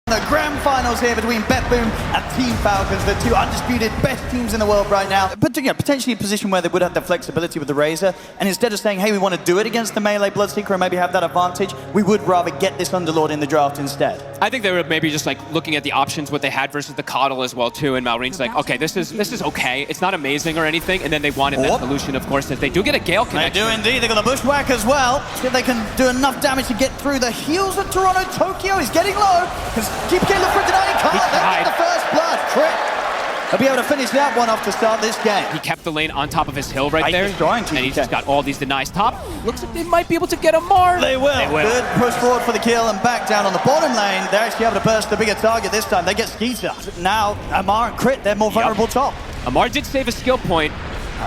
The grand finals here between Betboom and Team Falcons, the two undisputed best teams in the world right now. But potentially a position where they would have the flexibility with the Razor, and instead of saying, hey, we want to do it against the melee Bloodseeker and maybe have that advantage, we would rather get this Underlord in the draft instead. I think they were maybe just like looking at the options, what they had versus the Coddle as well too, and Malreen's like, okay, this is okay. It's not amazing or anything, and then they wanted that solution, of course, that they do get a Gale connection. They do indeed. They got the Bushwhack as well. See if they can do enough damage to get through the heels of Toronto. Tokyo is getting low because GPK looked for it tonight. He can't. They get the first blood. Crit. They'll be able to finish that one off to start this game. He kept the lane on top of his hill right there, and he's just got all these denies top. Looks like they might be able to get a Mar. They will. Good push forward for the kill and back down on the bottom lane. They're actually able to burst the bigger target this time. They get Skeeter. Now, Amar and Crit, they're more vulnerable top. Amar did save a skill point.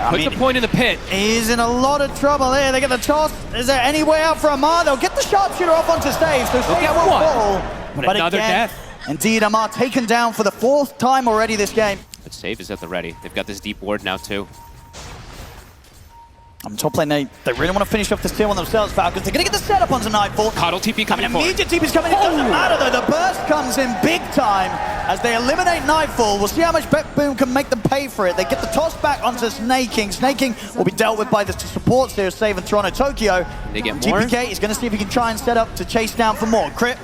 Puts a point in the pit. He's in a lot of trouble here. They get the toss. Is there any way out for Amar? They'll get the sharpshooter off onto stage. So Stage will fall. But another again, death. Indeed, Amar taken down for the 4th time already this game. But save is at the ready. They've got this deep ward now too. Top lane, they really want to finish off this tier one themselves, Falcons. They're going to get the setup onto Nightfall. Coddle TP coming in. Immediate TP's coming in. It doesn't matter though. The burst comes in big time as they eliminate Nightfall. We'll see how much Betboom can make them pay for it. They get the toss back onto Snaking. Snaking will be dealt with by the supports here, saving Toronto Tokyo. They get more. GPK is going to see if he can try and set up to chase down for more. Crit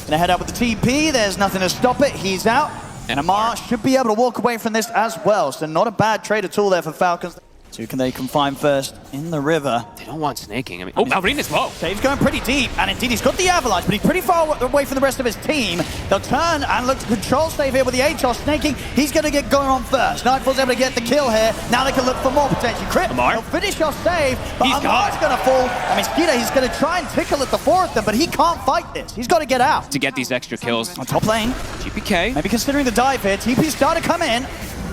going to head out with the TP. There's nothing to stop it. He's out. And Amar should be able to walk away from this as well. So not a bad trade at all there for Falcons. So can they confine first in the river? They don't want snaking. I mean, Malreen is low. Dave's going pretty deep, and indeed he's got the Avalanche, but he's pretty far away from the rest of his team. They'll turn and look to control Stave here with the Atos snaking. He's going to get going on first. Nightfall's able to get the kill here. Now they can look for more potential. Crit, Amar. They'll finish off Stave, but Amar's going to fall. I mean, Skeeter, he's going to try and tickle at the 4 of them, but he can't fight this. He's got to get out. To get these extra kills. On top lane. GPK. Maybe considering the dive here. TP's starting to come in.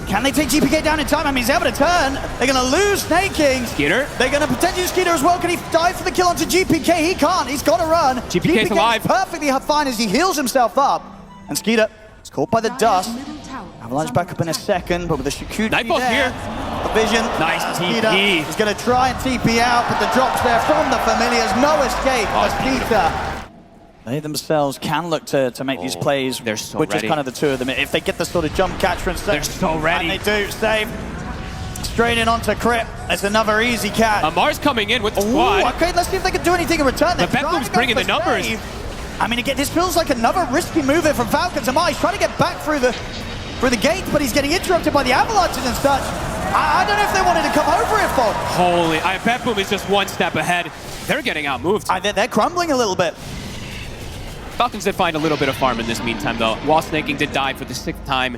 Can they take GPK down in time? I mean, he's able to turn. They're going to lose Snaking. Skeeter. They're going to potentially Skeeter as well. Can he dive for the kill onto GPK? He can't. He's got to run. GPK's alive. Perfectly fine as he heals himself up. And Skeeter is caught by the dust. Avalanche back up in a second, but with the Shikuchi Nightfall's here. The vision. Nice TP. He's going to try and TP out, but the drops there from the familiars. No escape for Skeeter. They themselves can look to make these plays. They're so with ready. just kind of the 2 of them. If they get the sort of jump catcher and they're so ready. And they do. Save. Straight in onto Crit. It's another easy catch. Amar's coming in with the squad. Ooh, okay, let's see if they can do anything in return. The Betboom's bringing the numbers. I mean, again, this feels like another risky move here from Falcons. Amar, he's trying to get back through the gate, but he's getting interrupted by the avalanches and such. I don't know if they wanted to come over it, Fog. Holy, Betboom is just one step ahead. They're getting out moved. They're crumbling a little bit. Falcons did find a little bit of farm in this meantime, though. While Snaking did die for the 6th time.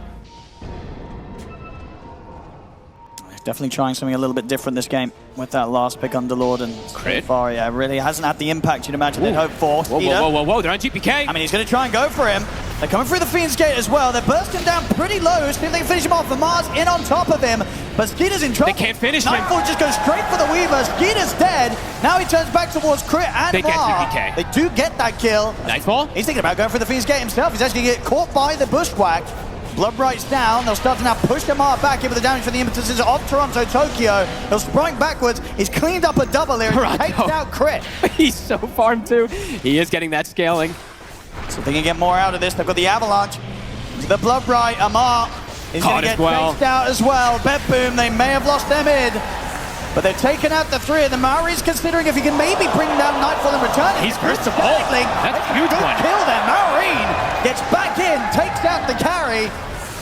Definitely trying something a little bit different this game with that last pick Underlord and Crit. Far, yeah, really hasn't had the impact you'd imagine they'd hope for. Whoa, they're on GPK. I mean, he's going to try and go for him. They're coming through the Fiend's Gate as well. They're bursting down pretty low. See if they can finish him off. Amar's in on top of him, but Skeeter's in trouble. They can't finish him. Nightfall just goes straight for the Weaver. Skeeter's dead. Now he turns back towards Crit and They get Amar. GPK. They do get that kill. Nightfall? He's thinking about going for the Fiend's Gate himself. He's actually going to get caught by the Bushwhack. Bloodbright's down. They'll start to now push Amar back in with the damage from the impetuses of Toronto Tokyo. He'll sprint backwards. He's cleaned up a double here. He takes out Crit. He's so farmed too. He is getting that scaling. So they can get more out of this. They've got the Avalanche. The Bloodbright. Amar is going to get chased out as well. Betboom, they may have lost their mid. But they're taking out the 3 of them. Maori's considering if he can maybe bring down Nightfall in return. He's first of all. That's a huge one. Kill there. Maureen gets back in, takes out the carry.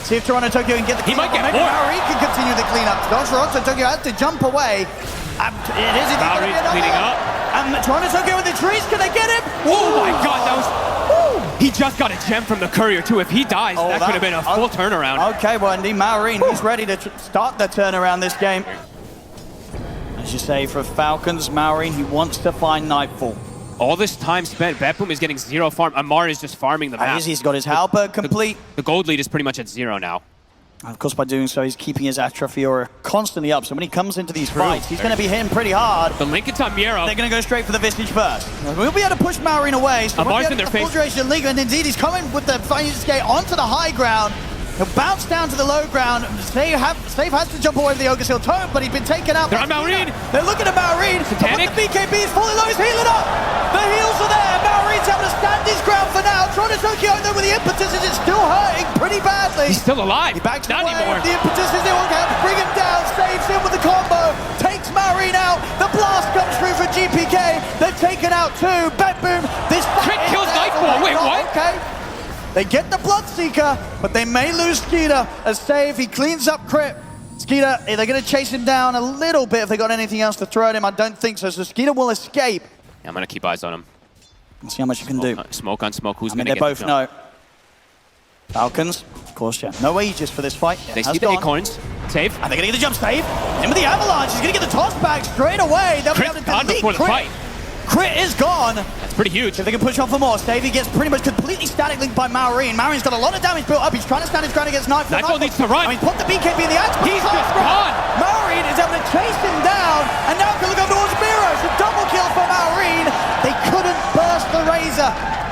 See if Toronto Tokyo can get the cleanup. He might get more. Maureen can continue the cleanup. Toronto Tokyo has to jump away. It is indeed going to be another. Cleaning up. And Toronto Tokyo with the trees. Can they get him? Oh my God, that was... He just got a gem from the courier too. If he dies, that could have been a full turnaround. Okay, well, indeed, Maureen, he's ready to start the turnaround this game. As you say, for Falcons, Maureen, he wants to find Nightfall. All this time spent, Betboom is getting 0 farm. Amar is just farming the map. He's got his halberd complete. The gold lead is pretty much at 0 now. And of course, by doing so, he's keeping his Atrophy Aura constantly up. So when he comes into these fights, he's going to be hitting pretty hard. The Lincoln's on Miero. They're going to go straight for the Visage first. We'll be able to push Maureen away. So Amar's in their face. Full duration league, and indeed, he's coming with the Fiend's Gate onto the high ground. He'll bounce down to the low ground. Save has to jump away with the Ogre's Hill Tome, but he's been taken out. They're on Maureen. They're looking at Maureen. But the BKB is falling low. He's healing up. The heals are there. Maureen Maureen's able to stand his ground for now. Toronto Tokyo, though, with the impetus, is it still hurting pretty badly. He's still alive. He backs Not away. anymore. The impetus is the one can bring him down, saves him with the combo, takes Maureen out. The blast comes through for GPK. They've taken out two. Betboom. This Crit kills Nightfall. Wait, what? Okay. They get the Bloodseeker, but they may lose Skeeter. A save, he cleans up Crit. Skeeter, they're going to chase him down a little bit if they got anything else to throw at him. I don't think so. So Skeeter will escape. Yeah, I'm going to keep eyes on him. Let's see how much you can do. Smoke on smoke. Who's I mean, going to they get both know. Falcons, of course, yeah. No Aegis for this fight. They see the acorns. Save. And they're going to get the jump save. In with the avalanche. He's going to get the toss back straight away. They'll be able to Crit's gone delete before the Crit. fight. Crit is gone. That's pretty huge. If they can push on for more, Stavey gets pretty much completely static linked by Maureen. Maureen's got a lot of damage built up. He's trying to stand his ground against Nightfall. Nightfall needs to run. I mean, put the BKB in the axe. He's just gone. Maureen is able to chase him down, and now can look over towards Miro. So double kill for Maureen. They couldn't burst the Razor.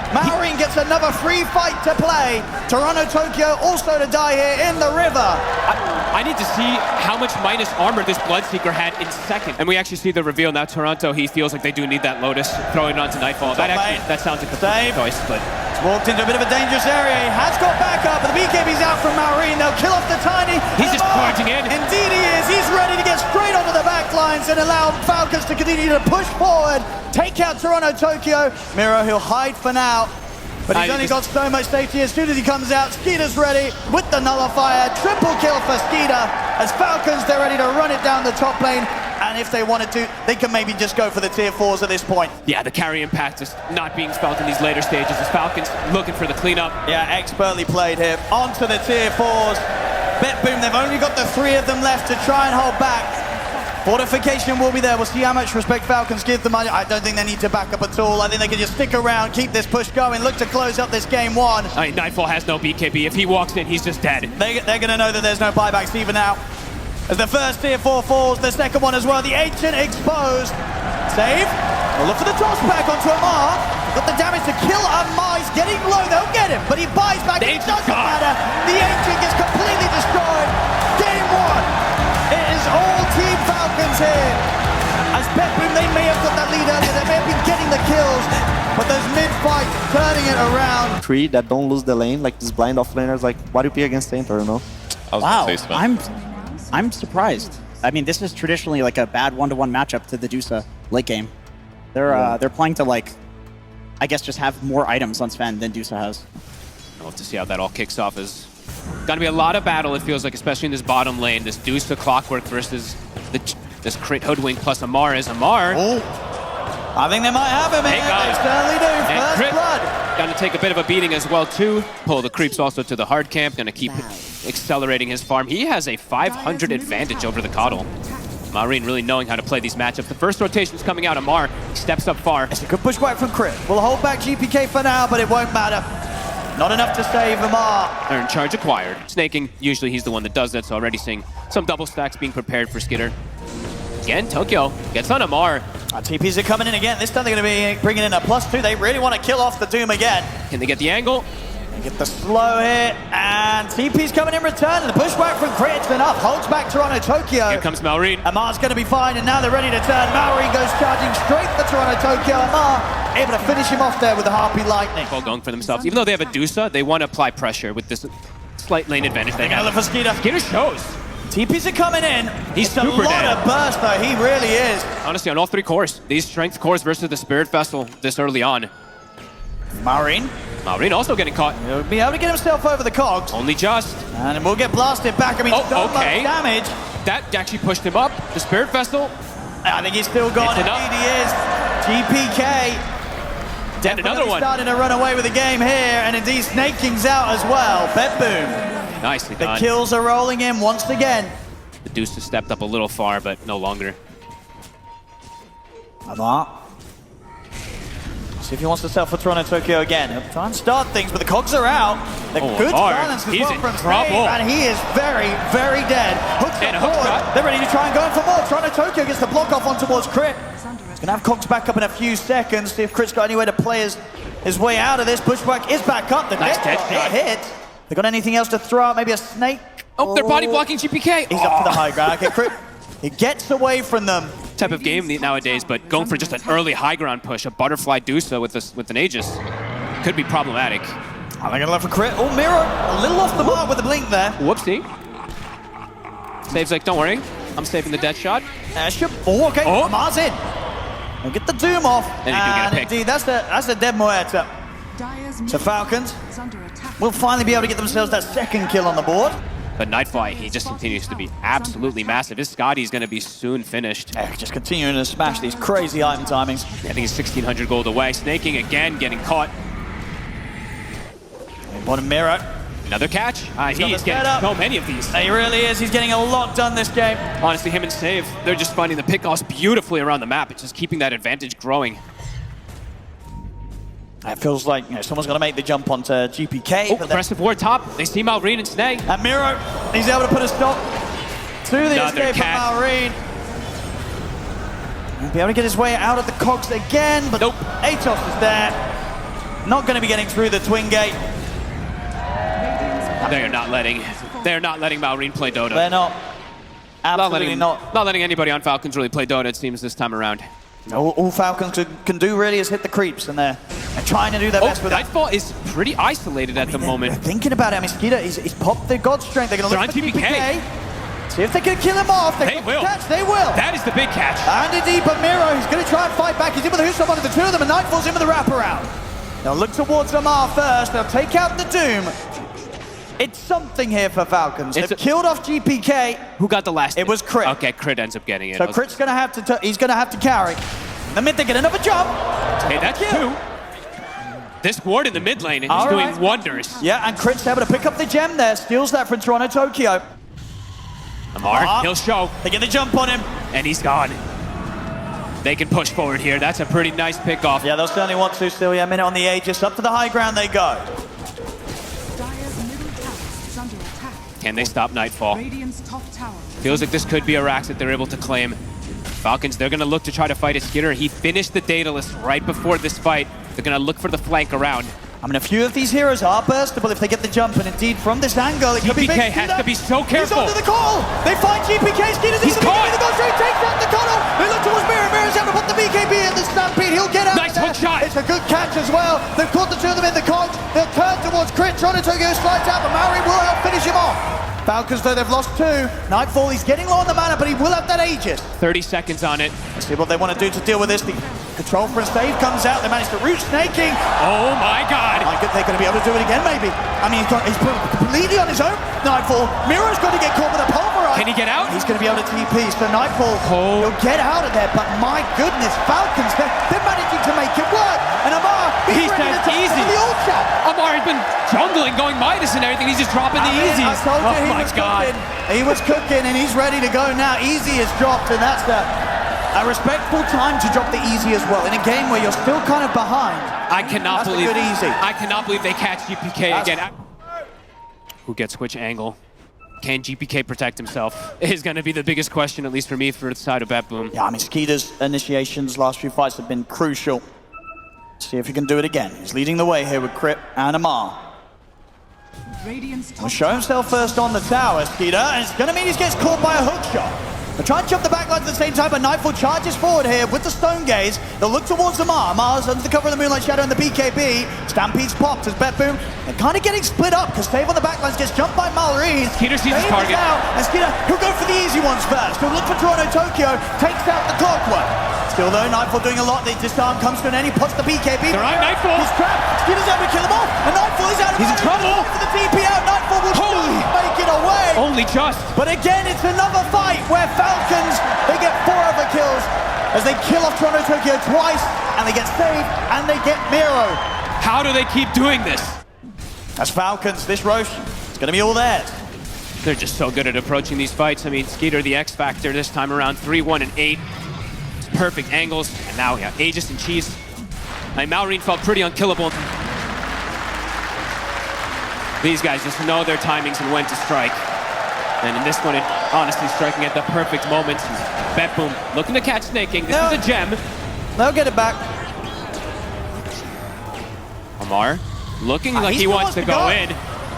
Maureen gets another free fight to play. Toronto Tokyo also to die here in the river. I need to see how much minus armor this Bloodseeker had in second. And we actually see the reveal now. Toronto, he feels like they do need that Lotus, throwing it onto Nightfall. That sounds like the save choice, but he's walked into a bit of a dangerous area. He has got back up, but the BKB's out from Maureen. They'll kill off the Tiny. He's just charging in. Indeed he is. He's ready to get straight onto the back lines and allow Falcons to continue to push forward, take out Toronto Tokyo. Miro, he'll hide for now. But he's only got so much safety. As soon as he comes out, Skeeter's ready with the nullifier. Triple kill for Skeeter. As Falcons, they're ready to run it down the top lane. And if they wanted to, they can maybe just go for the tier 4s at this point. Yeah, the carry impact is not being felt in these later stages as Falcons looking for the cleanup. Yeah, expertly played here. Onto the tier 4s. Betboom, they've only got the 3 of them left to try and hold back. Fortification will be there. We'll see how much respect Falcons give them. I don't think they need to back up at all. I think they can just stick around, keep this push going, look to close up this game 1. I mean, Nightfall has no BKB. If he walks in, he's just dead. They're going to know that there's no buybacks even now. As the first tier 4 falls, the second one as well. The Ancient exposed. Save. We'll look for the toss back onto Amar. Got the damage to kill Amar. He's getting low. They'll get him, but he buys back. It doesn't matter. The Ancient gets completely destroyed. Game 1. It is all Team Falcons here. As Betboom, they may have got that lead earlier. They may have been getting the kills, but those mid-fights turning it around. 3 that don't lose the lane, like this blind offlaners, like what do you play against Enter, you know? Wow, I'm surprised. I mean, this is traditionally like a bad 1-to-1 matchup to the Dusa late game. They're playing to like, I guess, just have more items on Sven than Dusa has. We'll have to see how that all kicks off. Is gonna be a lot of battle, it feels like, especially in this bottom lane. This Dusa Clockwork versus this Crit Hoodwink plus Amar is Amar. Oh, I think they might have him here. They certainly do. And First Crit blood. Gonna take a bit of a beating as well too. Pull the creeps also to the hard camp. Gonna keep accelerating his farm. He has a 500 advantage over the Coddle. Maureen really knowing how to play these matchups. The first rotation's coming out. Amar steps up far. It's a good pushback from Crit. We'll hold back GPK for now, but it won't matter. Not enough to save Amar. Earn charge acquired. Snaking, usually he's the one that does that, so already seeing some double stacks being prepared for Skitter. Again, Tokyo gets on Amar. TPs are coming in again. This time they're going to be bringing in a +2. They really want to kill off the Doom again. Can they get the angle? They get the slow hit, and TP's coming in return, and the pushback from Crit's enough. Holds back Toronto Tokyo. Here comes Maureen. Amar's going to be fine, and now they're ready to turn. Maureen goes charging straight for Toronto Tokyo. Amar able to finish him off there with the Harpy Lightning. All going for themselves. Even though they have a Dusa, they want to apply pressure with this slight lane advantage they They're going to have. look for Skeeter. Skeeter shows. TPs are coming in. He's It's super a lot dead. of burst, though. He really is. Honestly, on all 3 cores, these strength cores versus the Spirit Vessel this early on. Maureen Maureen also getting caught. will be able to get himself over the cogs. Only just. And we'll get blasted back. I mean, so much okay. damage. That actually pushed him up. The Spirit Vessel. I think he's still gone. It's enough. Indeed he is. GPK And definitely another one. starting to run away with the game here. And indeed, Snaking's out as well. Betboom. Nicely The done. kills are rolling in once again. The Deuce has stepped up a little far, but no longer. Amar. See if he wants to sell for Toronto Tokyo again. He'll try and start things, but the cogs are out. The good Amar, silence as he's well in from trouble. Snake, and he is very, very dead. Hooks And up a hook forward. shot. They're ready to try and go in for more. Toronto Tokyo gets the block off on towards Crit. He's gonna have cogs back up in a few seconds. See if Crit's got anywhere to play his way out of this. Pushback is back up. The Nice dead dead shot shot. hit. They got anything else to throw out? Maybe a snake? Oh, they're body blocking GPK. He's up to the high ground. Okay, Crit. He gets away from them. type of game nowadays, but going for just an early high ground push, a butterfly Dusa with an Aegis, could be problematic. I think I left for crit. Oh, Miro, a little off the mark with the blink there. Whoopsie. Save's like, don't worry, I'm saving the death shot. Oh, okay. Oh. Mars in. We'll get the Doom off. And he do get a pick. Indeed, that's the dead Moeta. So Falcons will finally be able to get themselves that second kill on the board. But Nightfall, he just continues to be absolutely massive. His Scotty's going to be soon finished. Just continuing to smash these crazy item timings. I think he's 1,600 gold away. Snaking again, getting caught. Bottom Miro. Another catch. He's getting so many of these. He really is. He's getting a lot done this game. Honestly, him and Save, they're just finding the pickoffs beautifully around the map. It's just keeping that advantage growing. It feels like someone's going to make the jump onto GPK. Oh, aggressive ward top. They see Malrine and Snay. And Miro, he's able to put a stop to the Another escape cat. of Malrine. He'll be able to get his way out of the cogs again, but nope. Atos is there. Not going to be getting through the twin gate. They're not letting Malrine play Dota. They're not. Absolutely not. Not letting anybody on Falcons really play Dota, it seems, this time around. All Falcons can do really is hit the creeps, and they're trying to do their best with that. Nightfall is pretty isolated at the moment. They're thinking about it. I mean, Skeeter, he's popped their God Strength. They're going to look for GPK. See if they can kill him off. They will. Catch. They will. That is the big catch. And indeed, but Miro, he's going to try and fight back. He's in with the Husop under the two of them, and Nightfall's in with the wraparound. They'll look towards Amar first. They'll take out the Doom. It's something here for Falcons. They've killed off GPK. Who got the last? It was Crit. Okay, Crit ends up getting it. So Crit's going to have to. He's going to have to carry. In the mid, they get another jump. Hey, that's two. This ward in the mid lane is doing wonders. Yeah, and Crit's able to pick up the gem there. Steals that from Toronto Tokyo. Amar, he'll show. They get the jump on him. And he's gone. They can push forward here. That's a pretty nice pick off. Yeah, they'll certainly want to still. Yeah, a minute on the Aegis. Up to the high ground they go. Can they stop Nightfall? Feels like this could be a Rax that they're able to claim. Falcons, they're going to look to try to fight a Skitter. He finished the Daedalus right before this fight. They're going to look for the flank around. I mean, a few of these heroes are burstable if they get the jump, and indeed, from this angle, it could be big. GPK has to be so careful. He's onto the call. They find GPK. Skeeter's He's caught. The goal straight takes out the cuddle. They look towards Mirror. Mirror's able to put the BKB in the stampede. He'll get out. Nice hook shot. It's a good catch as well. They've caught the two of them in the cogs. They'll turn towards Crit. Toronto Tokyo slides out, but Maori will help finish him off. Falcons, though, they've lost two. Nightfall, he's getting low on the mana, but he will have that Aegis. 30 seconds on it. Let's see what they want to do to deal with this. The control for a save comes out. They manage to root snaking. Oh my God. They're going to be able to do it again, maybe. I mean, he's completely on his own. Nightfall. Miro's got to get caught with a pulverize. Can he get out? He's going to be able to TP. So Nightfall, he'll get out of there. But my goodness, Falcons, they're managing to make it work. And Amar, he said easy. Amar has been jungling, going Midas and everything. He's just dropping the easies. I told you he was cooking. He was cooking, and he's ready to go now. Easy is dropped, and that's a respectful time to drop the easy as well in a game where you're still kind of behind. I cannot That's believe a good easy. I cannot believe they catch GPK again. Who gets which angle? Can GPK protect himself? Is going to be the biggest question, at least for me, for the side of Betboom. Yeah, I mean, Skeeter's initiations last few fights have been crucial. See if he can do it again. He's leading the way here with Crip and Amar. He'll show himself first on the tower, Skeeter, and it's going to mean he gets caught by a hook shot. They'll try and jump the backline at the same time, but Nightfall charges forward here with the Stone Gaze. They'll look towards Amar. Amar's under the cover of the Moonlight Shadow and the BKB. Stampede's popped as Betboom. They're kind of getting split up because Save on the backlines gets jumped by Malrine. Skeeter sees his target. And Skeeter, he'll go for the easy ones first. He'll look for Toronto Tokyo, takes out the clockwork. Still though, Nightfall doing a lot. The disarm comes to an end. He puts the BKB. They're on Nightfall. He's trapped. Skeeter's able to kill him off. And Nightfall is out of He's in trouble. For the TP out. Nightfall will make it away. Only just. But again, it's another fight where Falcons, they get 4 overkills as they kill off Toronto Tokyo twice, and they get saved, and they get Miro. How do they keep doing this? As Falcons, this Roche is going to be all theirs. They're just so good at approaching these fights. I mean, Skeeter, the X Factor this time around, 3-1 and 8. Perfect angles, and now we have Aegis and Cheese. I mean, Malrine felt pretty unkillable. These guys just know their timings and when to strike. And in this one, it honestly striking at the perfect moment. Betboom looking to catch Snaking. This is a gem. They'll get it back. Amar looking like he wants to go in.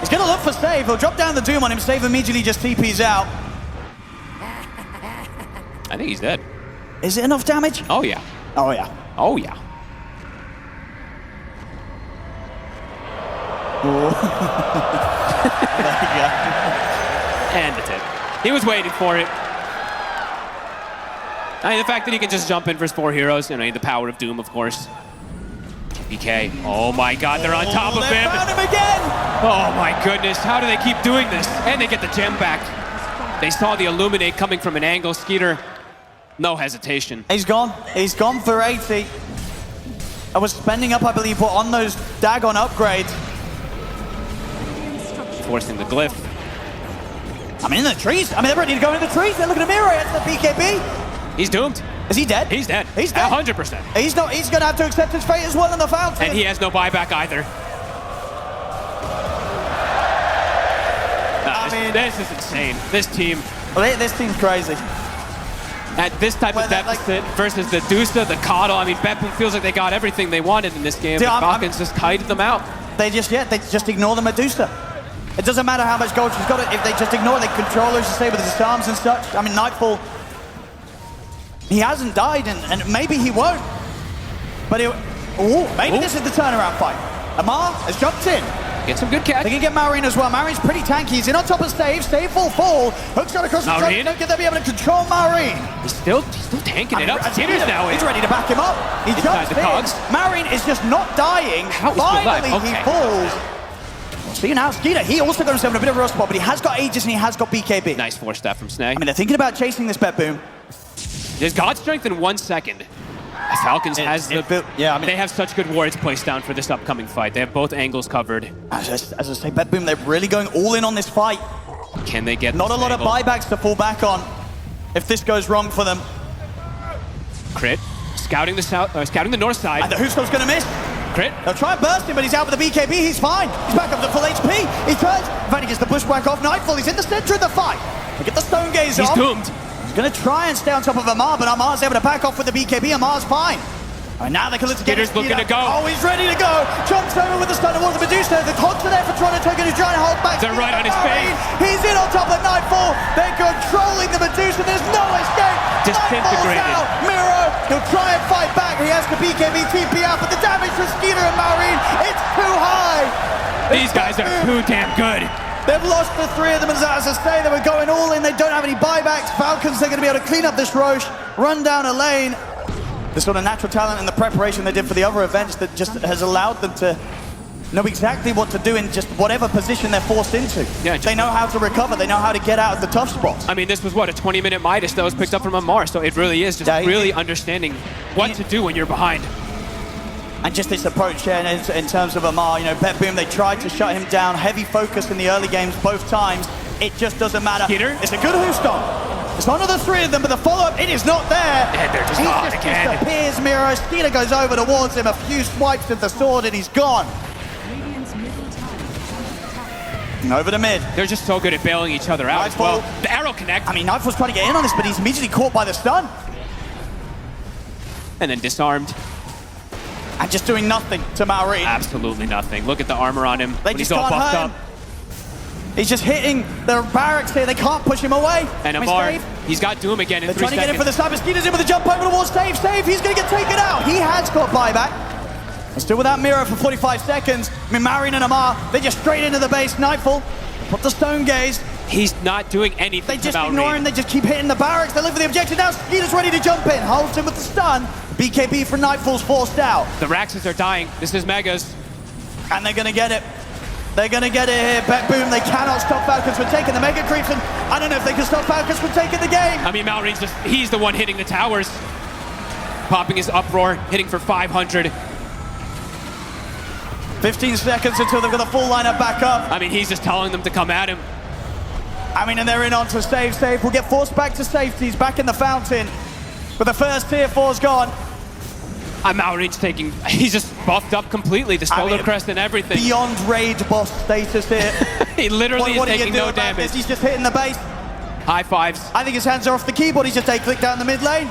He's going to look for Save. He'll drop down the Doom on him. Save immediately just TP's out. I think he's dead. Is it enough damage? Oh, yeah. Oh, yeah. Oh, yeah. There you go. And it's it. He was waiting for it. I mean, the fact that he can just jump in for his 4 heroes, and I mean, the power of Doom, of course. BK. Oh my god, they're on top of They him. found him again! Oh my goodness, how do they keep doing this? And they get the gem back. They saw the Illuminate coming from an angle. Skeeter, no hesitation. He's gone. He's gone for 80. I was spending up, I believe, on those Dagon upgrades. Forcing the glyph. I mean, in the trees. I mean, they're ready to go in the trees. They're looking at Miro. It's the BKB. He's doomed. Is he dead? He's dead. He's dead. 100%. He's not. He's going to have to accept his fate as well in the fountain. And he has no buyback either. This is insane. This team. Well, this team's crazy. At this type of deficit versus the Dusa, the Coddle, I mean, Betboom feels like they got everything they wanted in this game. Dude, the Falcons just kited them out. They just ignore the Medusa. It doesn't matter how much gold she's got. If they just ignore it, they control her, as you say, with his arms and such. I mean, Nightfall, he hasn't died, and maybe he won't. But maybe this is the turnaround fight. Amar has jumped in. Get some good catch. They can get Marine as well. Marine's pretty tanky. He's in on top of Stave. Stave will fall. Hooks out across the front. Don't get them be able to control Marine. He's still tanking it up. Skeeter's now in. He's ready to back him up. He jumps in. Marine is just not dying. Finally, he falls. See now, Skeeter, he also got himself in a bit of a rough spot, but he has got Aegis and he has got BKB. Nice 4-step from Snag. I mean, they're thinking about chasing this Betboom. There's God Strength in 1 second. The Falcons they have such good wards placed down for this upcoming fight. They have both angles covered. As I say, Betboom, they're really going all in on this fight. Can they get Not a lot of buybacks to fall back on if this goes wrong for them. Crit, scouting the north side. And the Husko's going to miss. Crit. They'll try and burst him, but he's out with the BKB. He's fine. He's back up to full HP. He turns. In fact, he gets the bushwhack off Nightfall. He's in the center of the fight. They get the Stone Gaze off. He's doomed. He's going to try and stay on top of Amar, but Amar's able to back off with the BKB. Amar's fine. And now they can let's get Skeeter's looking to go. Oh, he's ready to go. Jumps over with the stun towards the Medusa. The cogs are there for Toronto Token, who's trying to hold back. They're right on his face. He's in on top of Nightfall. They're controlling the Medusa. There's no escape. Disintegrated. Nightfall's out. Miro, he'll try and fight back. He has the BKB TP out, but the damage for Skeeter and Marine, it's too high. These guys are too damn good. They've lost the 3 of them, as I say, they were going all in. They don't have any buybacks. Falcons, they're going to be able to clean up this Roche, run down a lane. The sort of natural talent and the preparation they did for the other events that just has allowed them to know exactly what to do in just whatever position they're forced into. Yeah, they know how to recover. They know how to get out of the tough spots. I mean, this was, what, a 20-minute Midas that was picked up from Amar, so it really is just really understanding what to do when you're behind. And just this approach in terms of Amar, you know, Betboom, they tried to shut him down. Heavy focus in the early games both times. It just doesn't matter. Skeeter. It's a good Houston. It's one of the 3 of them, but the follow-up, it is not there. And they're just gone again. Disappears, Miro. Skeeter goes over towards him, a few swipes with the sword, and he's gone. Over the mid. They're just so good at bailing each other out Nightfall. as well. The arrow connect. I mean, Nightfall's trying to get in on this, but he's immediately caught by the stun. And then disarmed. And just doing nothing to Marine. Absolutely nothing. Look at the armor on him. They just can't hurt him. He's just hitting the barracks here. They can't push him away. And Amar, he's got Doom again in 3 seconds. They're trying to get in for the sniper. Skeeter's in with the jump over towards Stave. Stave, he's going to get taken out. He has got buyback. And still without Miro for 45 seconds. I mean, Marine and Amar, they're just straight into the base. Nightfall, put the Stone Gaze. He's not doing anything. They just ignore him. They just keep hitting the barracks. They live for the objective. Now Skeeter's ready to jump in. Holds him with the stun. BKB for Nightfall's forced out. The Raxes are dying. This is Megas. And they're going to get it. They're going to get it here. Betboom, they cannot stop Falcons from taking the Mega Creeps. And I don't know if they can stop Falcons from taking the game. I mean, Malrine's he's the one hitting the towers. Popping his uproar, hitting for 500. 15 seconds until they've got the full lineup back up. I mean, he's just telling them to come at him. I mean, and they're in on to Stave. Stave will get forced back to safety. He's back in the fountain. But the first tier 4's gone. Malrine's he's just buffed up completely. The solar crest and everything. Beyond raid boss status here. He literally is taking no damage. He's just hitting the base. High fives. I think his hands are off the keyboard. He's just click down the mid lane.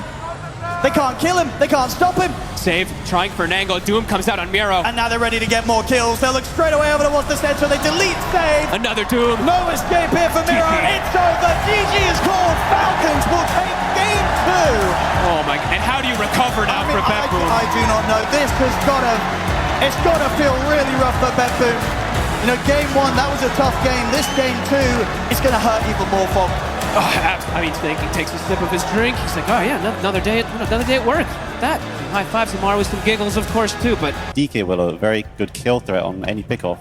They can't kill him. They can't stop him. Save, trying for an angle. Doom comes out on Miro. And now they're ready to get more kills. They'll look straight away over towards the center. They delete Save. Another Doom. No escape here for Miro. It's over. GG is called. Falcons will take game game 2. Oh my, and how do you recover now for Betboom? I do not know. This has it's gotta feel really rough for Betboom. You know, game 1, that was a tough game. This game 2 is gonna hurt even more for him. Oh, I mean, he takes a sip of his drink. He's like, oh yeah, another day at work. That high fives tomorrow with some giggles, of course, too. But DK with a very good kill threat on any pickoff.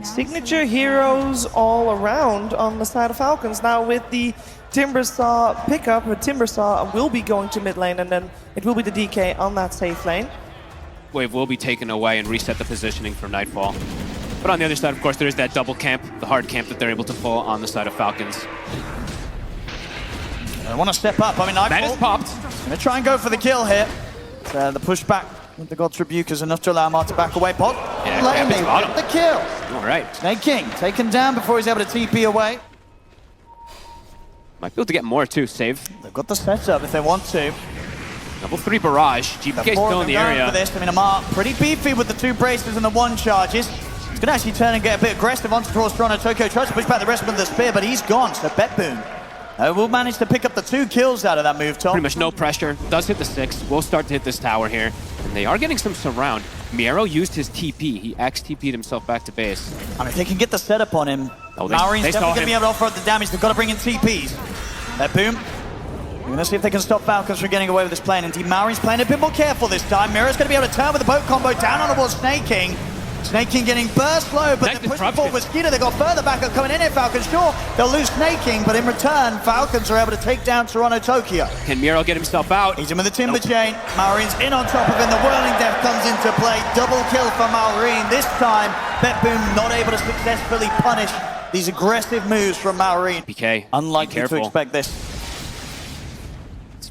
Signature heroes all around on the side of Falcons. Now with the Timbersaw pickup, Timbersaw will be going to mid lane, and then it will be the DK on that safe lane. Wave will be taken away and reset the positioning for Nightfall. But on the other side, of course, there is that double camp, the hard camp that they're able to pull on the side of Falcons. I want to step up. I mean, That is popped. Gonna try and go for the kill here. The pushback with the God's Rebuke is enough to allow Mar to back away. Pod, Yeah, landing Camp is bottom. with the kill. All right. Snake King taken down before he's able to TP away. Might be able to get more, too. Save. They've got the setup if they want to. Level 3 barrage. GPK still in the area. For this. I mean, Amar pretty beefy with the 2 braces and the 1 charges. He's going to actually turn and get a bit aggressive onto towards Toronto. Tokyo tries to push back the rest with the spear, but he's gone. So Betboom will manage to pick up the 2 kills out of that move, Tom. Pretty much no pressure. Does hit the 6. Will start to hit this tower here. And they are getting some surround. Miero used his TP. He X-TP'd himself back to base. I mean, if they can get the setup on him, Oh, Maureen's they saw definitely going to him. be able to offer up the damage. They've got to bring in TPs. Betboom. We're going to see if they can stop Falcons from getting away with this plane. And Team Maori's playing a bit more careful this time. Miro's going to be able to turn with the boat combo down on towards Snake King. Snake King getting burst low, but Nice they're pushing disruption. forward with Skeeter. They've got further backup coming in here, Falcons. Sure, they'll lose Snake King, but in return, Falcons are able to take down Toronto Tokyo. Can Miero get himself out? He's in with the Timber Chain. Maureen's in on top of him. The Whirling Death comes into play. Double kill for Maureen. This time, Betboom not able to successfully punish these aggressive moves from Maureen. PK. Unlikely be to careful. expect this.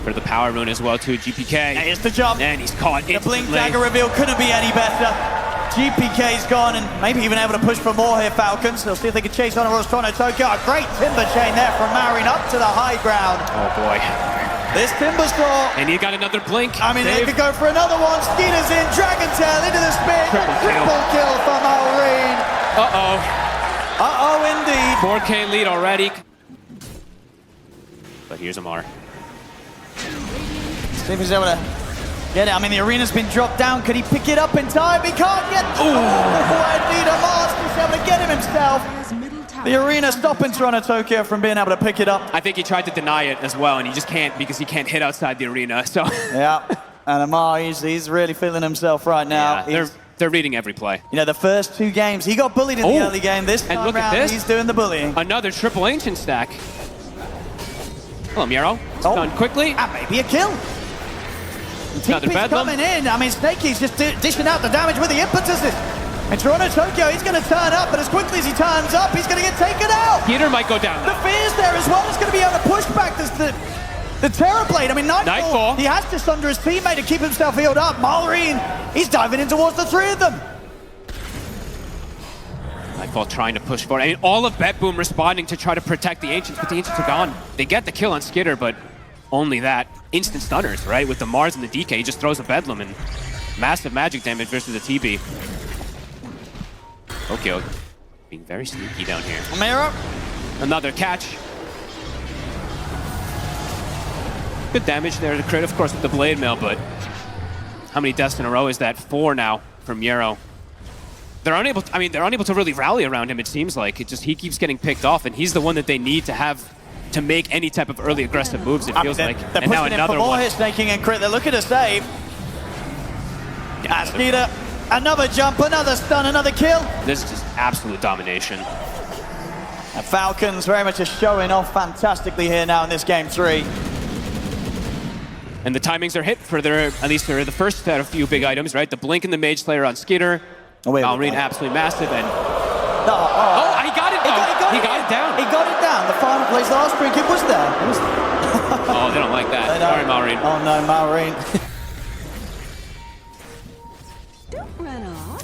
For the power rune as well, too. GPK. Here's the jump. And he's caught The Blink instantly. Dagger reveal couldn't be any better. GPK's gone and maybe even able to push for more here, Falcons. They'll see if they can chase on towards Toronto Tokyo. A great Timber Chain there from Maureen up to the high ground. Oh, boy. This Timber Saw. And he got another blink. I mean, they Dave. could go for another one. Skeeter's in. Dragon Tail into the spear. Triple kill for Maureen. Uh-oh. Uh-oh, indeed. 4K lead already. But here's Amar. See if he's able to get it. I mean, the arena's been dropped down. Could he pick it up in time? He can't get. Oh, indeed, Amar's just able to get him himself. The arena stopping Toronto Tokyo from being able to pick it up. I think he tried to deny it as well, and he just can't because he can't hit outside the arena. So Yeah, and Amar, he's really feeling himself right now. yeah, they're reading every play. You know, the first 2 games, he got bullied in the Oh, early game. This and time look at round, this. he's doing the bullying. Another triple ancient stack. Hello, Miero. It's Oh. done quickly. And maybe a kill. Another TP's bedlam. coming in. I mean, Snakey's just dishing out the damage with the impetuses. And Toronto Tokyo, he's going to turn up, but as quickly as he turns up, he's going to get taken out. Peter might go down The now. Fear's there as well. He's going to be able to push back the Terror Blade. I mean, Nightfall, he has to sunder his teammate to keep himself healed up. Maureen, he's diving in towards the 3 of them. Nightfall trying to push forward. I mean, all of Betboom responding to try to protect the Ancients, but the Ancients are gone. They get the kill on Skitter, but only that. Instant stunners, right? With the Mars and the DK, he just throws a Bedlam and massive magic damage versus a TB. Okay, being very sneaky down here. Mira. Another catch. Good damage there to crit, of course, with the Blade Mail, but how many deaths in a row is that? 4 now from Miero. They're unable to really rally around him, it seems like. He keeps getting picked off, and he's the one that they need to have to make any type of early aggressive moves, it feels like. They're And now pushing in another for more one. hits, Snaking and crit. They're looking to save. Skeeter, another jump, another stun, another kill. This is just absolute domination. And Falcons very much just showing off fantastically here now in this game 3. And the timings are hit for at least the first set of few big items, right? The Blink and the Mage Slayer on Skitter. Oh, wait, Maureen absolutely massive, and Oh, he got it though. He got it down. He got it down. The final place last drink, it was there. Oh, they don't like that. They don't. Sorry, Maureen. Oh no, Maureen.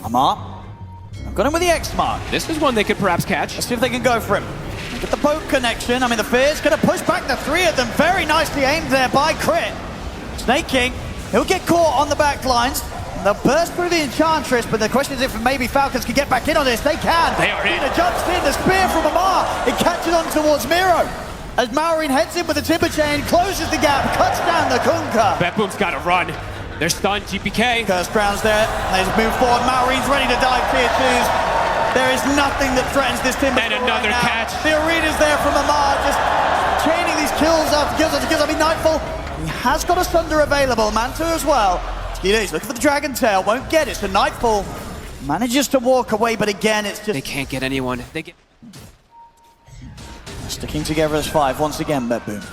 Amar. I've got him with the X mark. This is one they could perhaps catch. Let's see if they can go for him. Get the boat connection. I mean, the Fear's going to push back the 3 of them. Very nicely aimed there by Crit. Snake King, he'll get caught on the back lines. They'll burst through the Enchantress, but the question is if maybe Falcons can get back in on this. They can. They are in. Peter jumps in, the spear from Amar. It catches on towards Miro. as Maureen heads in with the Timber Chain, closes the gap, cuts down the Kunkka. Betboom's got to run. They're stunned, GPK. Curse Brown's there, they just move forward. Maureen's ready to dive tier 2s. There is nothing that threatens this Timber And Store another right now. catch. The arena's there from Amar, just chaining these kills after kills after kills. I mean, Nightfall, he has got a Sunder available, Manta as well. He's looking for the Dragon Tail, won't get it, so Nightfall manages to walk away, but again, it's just... They can't get anyone. They get... Sticking together as 5 once again, Betboom.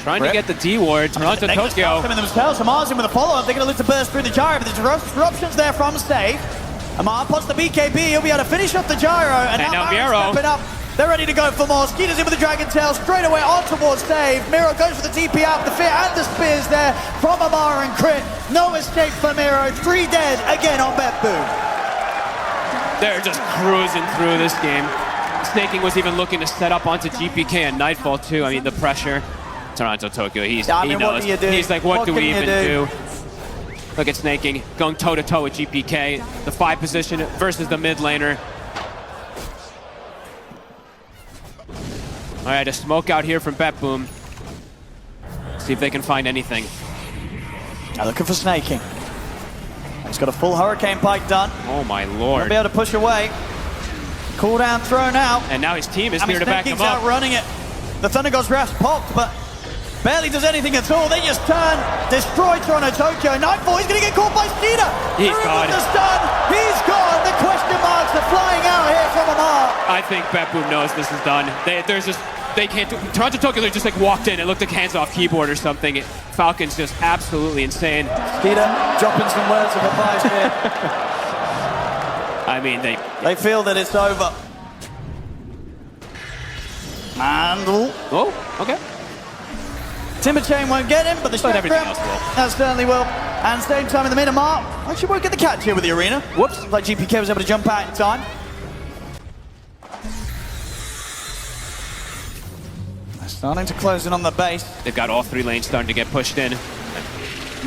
Trying to get the D ward. Toronto, They just Tokyo. them in themselves. Amar's in with a follow-up. They're going to look to burst through the gyro, but there's disruptions there from Save. Amar pots the BKB. He'll be able to finish off the gyro. And now Miro. stepping up. They're ready to go for more. Skeeter's in with the Dragon Tail. Straight away on towards Save. Miro goes for the TP out. The Fear and the Spears there from Amar and Crit. No escape for Miro. 3 dead again on Betboom. They're just cruising through this game. Snaking was even looking to set up onto GPK and Nightfall too. I mean, the pressure. Toronto, Tokyo, he knows. What do you do? He's like, what do we even do? Look at Snaking, going toe-to-toe with GPK. The 5 position versus the mid laner. All right, a smoke out here from Betboom. See if they can find anything. Now looking for Snaking. He's got a full Hurricane Pike done. Oh my He'll lord. be able to push away. Cooldown thrown out. And now his team is here to back him Snaking's up. outrunning it. The Thunder God's Wrath popped, but barely does anything at all. They just turn, destroy Toronto, Tokyo. Nightfall, he's going to get caught by Skeeter. He's gone. The stun. He's gone. The question marks are flying out here from Amar. I think Betboom knows this is done. They can't do. Toronto Tokyo just like walked in and looked like hands off keyboard or something. Falcons just absolutely insane. Skeeter dropping some words of advice here. I mean, They feel that it's over. And oh, okay. Timber Chain won't get him, but the But everything Chakram, else will. that certainly will. And same time in the mid, Amar actually won't get the catch here with the arena. Whoops, like GPK was able to jump out in time. They're starting to close in on the base. They've got all 3 lanes starting to get pushed in.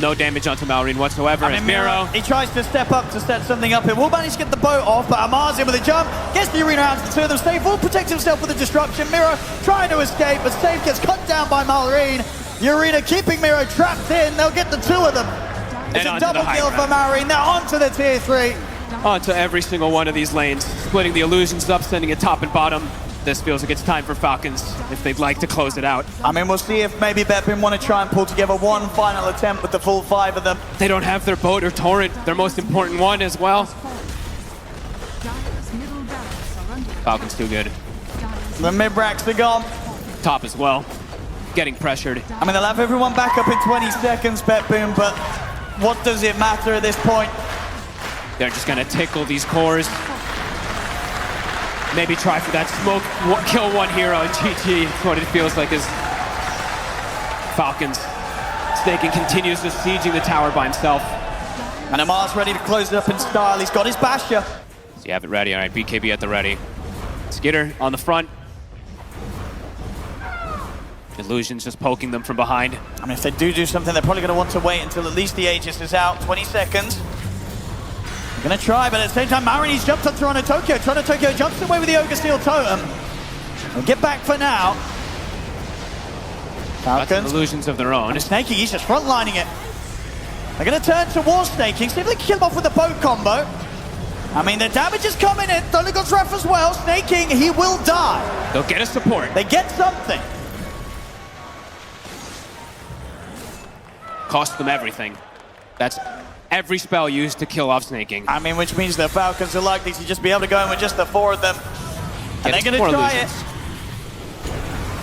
No damage onto Maureen whatsoever. I mean, Miro, he tries to step up to set something up. He will manage to get the boat off, but Amar's in with a jump. Gets the arena out to the 2 of them. Save will protect himself with a disruption. Miro trying to escape, but Save gets cut down by Maureen. The arena keeping Miro trapped in. They'll get the 2 of them. It's a double kill for Maureen. They're onto the tier 3. Onto every single one of these lanes. Splitting the illusions up, sending it top and bottom. This feels like it's time for Falcons if they'd like to close it out. I mean, we'll see if maybe Betboom want to try and pull together one final attempt with the full 5 of them. They don't have their boat or torrent, their most important one as well. Falcons too good. The mid-racks are gone. Top as well. Getting pressured. I mean, they'll have everyone back up in 20 seconds, Betboom, but what does it matter at this point? They're just gonna tickle these cores. Maybe try for that smoke, kill one hero and GG. That's what it feels like is Falcons. Snaking continues to sieging the tower by himself. And Amar's ready to close it up in style. He's got his Basher. So you have it ready. All right, BKB at the ready. Skitter on the front. Illusion's just poking them from behind. I mean, if they do something, they're probably going to want to wait until at least the Aegis is out. 20 seconds. They're going to try, but at the same time, Marinese jumped on Toronto Tokyo. Toronto Tokyo jumps away with the Ogre Steel Totem. They'll get back for now. Got some Falcons. illusions of their own. And Snaking, he's just frontlining it. They're going to turn towards Snaking. See if they can kill him off with the boat combo. I mean, the damage is coming in. Thunder God's Wrath as well. Snaking, he will die. They'll get a support. They get something. Cost them everything. That's every spell used to kill off Snaking. I mean, which means the Falcons are likely to just be able to go in with just the 4 of them. And they're going to try it.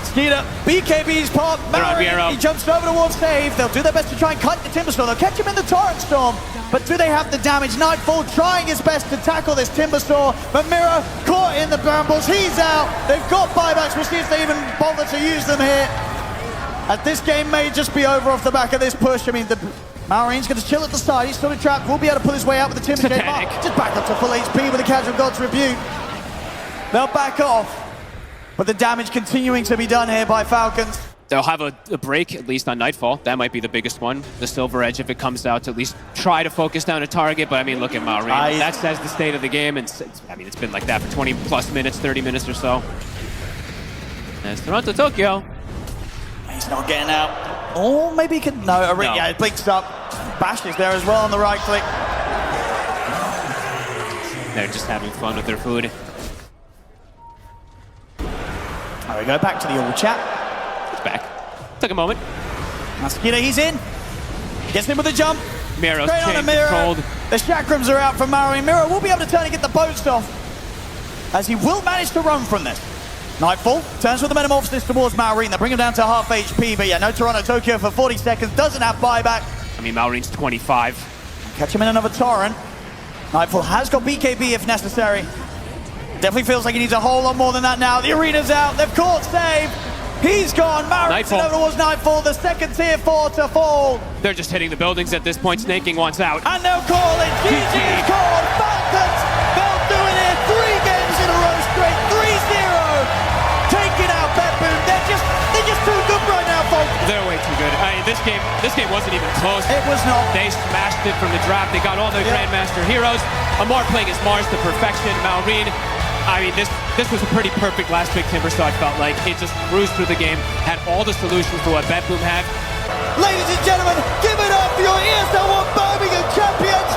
Skeeter, BKB's pop. Marin, he jumps over towards Save. They'll do their best to try and cut the Timber Storm. They'll catch him in the Torrent Storm. But do they have the damage? Nightfall trying his best to tackle this Timber Storm. But Miro caught in the brambles. He's out. They've got buybacks. We'll see if they even bother to use them here. As this game may just be over off the back of this push. I mean, the Maureen's going to chill at the side. He's still in trap. Will be able to pull his way out with the Timber Chain. Just back up to full HP with the Casual God's Rebuke. They'll back off. But the damage continuing to be done here by Falcons. They'll have a break, at least on Nightfall. That might be the biggest one. The Silver Edge, if it comes out, to at least try to focus down a target. But I mean, look at Maureen. That says the state of the game. And I mean, it's been like that for 20 plus minutes, 30 minutes or so. There's Toronto Tokyo. He's not getting out. Oh, maybe he could. No, yeah, it blinks up. Bash is there as well on the right click. They're just having fun with their food. There we go, back to the all chat. It's back. Took a moment. Masakita, he's in. Gets in with a jump. Miro's Straight on chain a Miro. controlled. The chakrams are out for Maori. Miro will be able to turn and get the boast off, as he will manage to run from this. Nightfall turns with the metamorphosis towards Maureen. They bring him down to half HP, but yeah, no Toronto Tokyo for 40 seconds. Doesn't have buyback. I mean, Maureen's 25. Catch him in another torrent. Nightfall has got BKB if necessary. Definitely feels like he needs a whole lot more than that now. The arena's out. They've caught save. He's gone. Maureen's over towards Nightfall. The second tier 4 to fall. They're just hitting the buildings at this point. Snaking wants out. And they'll call it. GG is called. Falcons. They'll do it here. 3 games in a row straight. 3-0. Taking out Betboom. They're just too good right now, folks. They're way too good. I mean, this game wasn't even close. It was not. They smashed it from the draft. They got all their Grandmaster heroes. Amar playing as Mars to perfection. Maureen, I mean, this was a pretty perfect last pick Timbersaw, it felt like. It just cruised through the game, had all the solutions for what Betboom had. Ladies and gentlemen, give it up for your ESL 1 Birmingham champions,